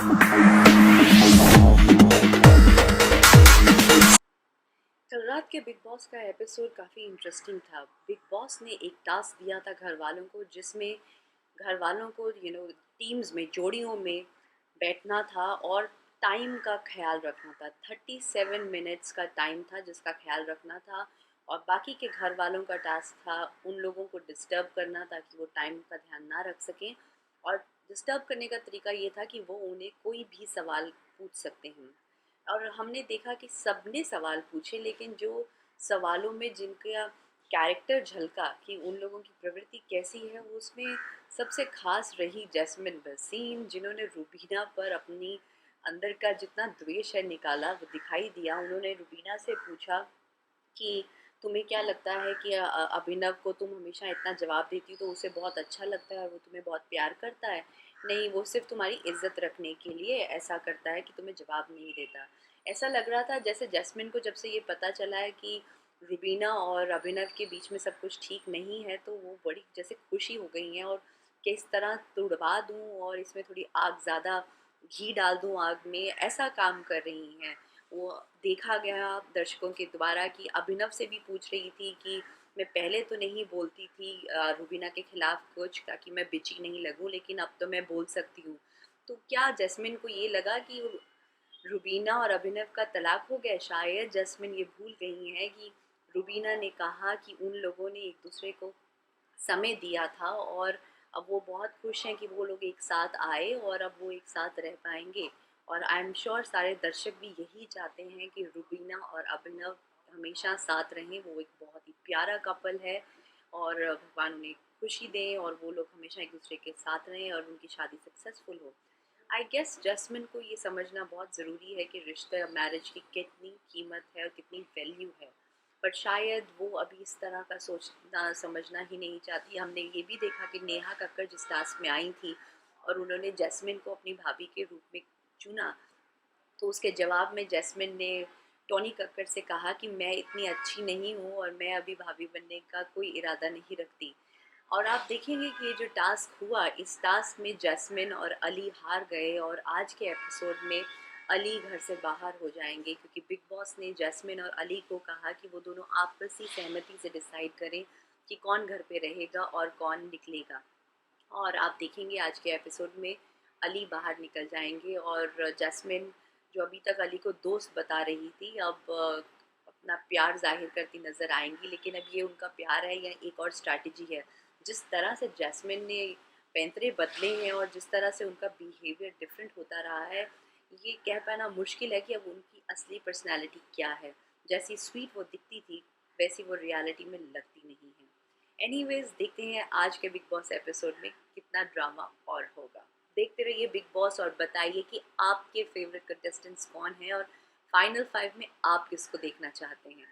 कल रात के बिग बॉस का एपिसोड काफ़ी इंटरेस्टिंग था। बिग बॉस ने एक टास्क दिया था घर वालों को, जिसमें घर वालों को टीम्स में, जोड़ियों में बैठना था और टाइम का ख्याल रखना था। 37 मिनट्स का टाइम था जिसका ख्याल रखना था, और बाकी के घर वालों का टास्क था उन लोगों को डिस्टर्ब करना ताकि वो टाइम का ध्यान ना रख सकें। और डिस्टर्ब करने का तरीका ये था कि वो उन्हें कोई भी सवाल पूछ सकते हैं। और हमने देखा कि सबने सवाल पूछे, लेकिन जो सवालों में जिनका कैरेक्टर झलका कि उन लोगों की प्रवृत्ति कैसी है, वो उसमें सबसे खास रही जैस्मिन वसीम, जिन्होंने रूबीना पर अपनी अंदर का जितना द्वेष है निकाला, वो दिखाई दिया। उन्होंने रूबीना से पूछा कि तुम्हें क्या लगता है कि अभिनव को तुम हमेशा इतना जवाब देती हो तो उसे बहुत अच्छा लगता है और वो तुम्हें बहुत प्यार करता है? नहीं, वो सिर्फ तुम्हारी इज्जत रखने के लिए ऐसा करता है कि तुम्हें जवाब नहीं देता। ऐसा लग रहा था जैसे जैस्मिन को जब से ये पता चला है कि रुबीना और अभिनव के बीच में सब कुछ ठीक नहीं है, तो वो बड़ी जैसे खुशी हो गई हैं और किस तरह तुड़वा दूँ और इसमें थोड़ी आग ज़्यादा घी डाल दूँ आग में, ऐसा काम कर रही हैं। वो देखा गया दर्शकों के द्वारा कि अभिनव से भी पूछ रही थी कि मैं पहले तो नहीं बोलती थी रुबीना के खिलाफ कुछ, ताकि मैं बिची नहीं लगूं, लेकिन अब तो मैं बोल सकती हूँ। तो क्या जैस्मिन को ये लगा कि रुबीना और अभिनव का तलाक हो गया? शायद जैस्मिन ये भूल गई हैं कि रुबीना ने कहा कि उन लोगों ने एक दूसरे को समय दिया था, और अब वो बहुत खुश हैं कि वो लोग एक साथ आए और अब वो एक साथ रह पाएंगे। और आई एम श्योर सारे दर्शक भी यही चाहते हैं कि रुबीना और अभिनव हमेशा साथ रहें। वो एक बहुत ही प्यारा कपल है और भगवान उन्हें खुशी दें और वो लोग हमेशा एक दूसरे के साथ रहें और उनकी शादी सक्सेसफुल हो। आई गेस जस्मिन को ये समझना बहुत ज़रूरी है कि रिश्ते, मैरिज की कितनी कीमत है और कितनी वैल्यू है। पर शायद वो अभी इस तरह का सोचना समझना ही नहीं चाहती। हमने ये भी देखा कि नेहा कक्कड़ जिस टास्क में आई थी और उन्होंने जैस्मिन को अपनी भाभी के रूप में चुना, तो उसके जवाब में जैस्मिन ने टोनी कक्कड़ से कहा कि मैं इतनी अच्छी नहीं हूँ और मैं अभी भाभी बनने का कोई इरादा नहीं रखती। और आप देखेंगे कि ये जो टास्क हुआ, इस टास्क में जैस्मिन और अली हार गए और आज के एपिसोड में अली घर से बाहर हो जाएंगे, क्योंकि बिग बॉस ने जैस्मिन और अली को कहा कि वो दोनों आपसी सहमति से डिसाइड करें कि कौन घर पे रहेगा और कौन निकलेगा। और आप देखेंगे आज के एपिसोड में अली बाहर निकल जाएंगे और जैस्मिन, जो अभी तक अली को दोस्त बता रही थी, अब अपना प्यार जाहिर करती नज़र आएंगी। लेकिन अब ये उनका प्यार है या एक और स्ट्रैटेजी है? जिस तरह से जैस्मिन ने पैंतरे बदले हैं और जिस तरह से उनका बिहेवियर डिफरेंट होता रहा है, ये कह पाना मुश्किल है कि अब उनकी असली पर्सनैलिटी क्या है। जैसी स्वीट वो दिखती थी, वैसी वो रियलिटी में लगती नहीं है। एनीवेज, देखते हैं आज के बिग बॉस एपिसोड में कितना ड्रामा और होगा। देखते रहिए बिग बॉस और बताइए कि आपके फेवरेट कंटेस्टेंट्स कौन हैं और फाइनल 5 में आप किसको देखना चाहते हैं।